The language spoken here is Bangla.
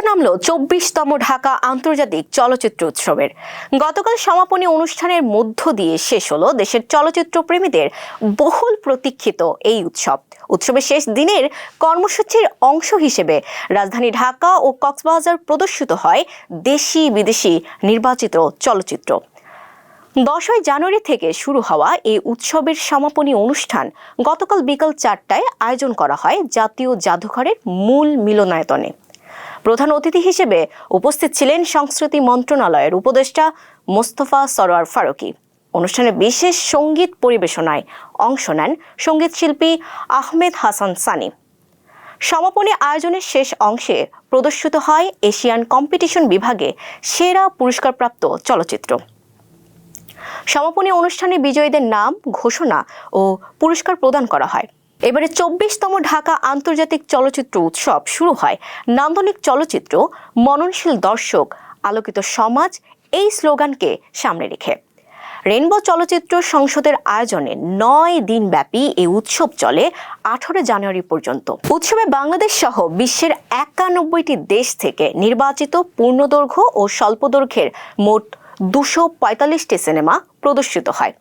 পর্দা নামল ২৪তম ঢাকা আন্তর্জাতিক চলচ্চিত্র উৎসবের। গতকাল সমাপনী অনুষ্ঠানের মধ্য দিয়ে শেষ হলো দেশের চলচ্চিত্র প্রেমীদের বহুল প্রতীক্ষিত এই উৎসব। উৎসবের শেষ দিনের কর্মসূচির অংশ হিসেবে রাজধানী ঢাকা ও কক্সবাজার প্রদর্শিত হয় দেশি বিদেশি নির্বাচিত চলচ্চিত্র। 10ই জানুয়ারি থেকে শুরু হওয়া এই উৎসবের সমাপনী অনুষ্ঠান গতকাল বিকাল 4টায় আয়োজন করা হয় জাতীয় জাদুঘরের মূল মিলনায়তনে। প্রধান অতিথি হিসেবে উপস্থিত ছিলেন সংস্কৃতি মন্ত্রণালয়ের উপদেষ্টা মোস্তফা সরোয়ার ফারুকী। অনুষ্ঠানে বিশেষ সঙ্গীত পরিবেশনায় অংশ নেন সঙ্গীত শিল্পী আহমেদ হাসান সানি। সমাপনী আয়োজনের শেষ অংশে প্রদর্শিত হয় এশিয়ান কম্পিটিশন বিভাগে সেরা পুরস্কারপ্রাপ্ত চলচ্চিত্র। সমাপনী অনুষ্ঠানে বিজয়ীদের নাম ঘোষণা ও পুরস্কার প্রদান করা হয়। এবারে 24তম ঢাকা আন্তর্জাতিক চলচ্চিত্র উৎসব শুরু হয় নান্দনিক চলচ্চিত্র, মননশীল দর্শক, আলোকিত সমাজ এই স্লোগানকে সামনে রেখে। রেইনবো চলচ্চিত্র সংসদের আয়োজনে 9 দিনব্যাপী এই উৎসব চলে 18 জানুয়ারি পর্যন্ত। উৎসবে বাংলাদেশ সহ বিশ্বের 91টি দেশ থেকে নির্বাচিত পূর্ণদৈর্ঘ্য ও স্বল্পদৈর্ঘ্যের মোট 245টি সিনেমা প্রদর্শিত হয়।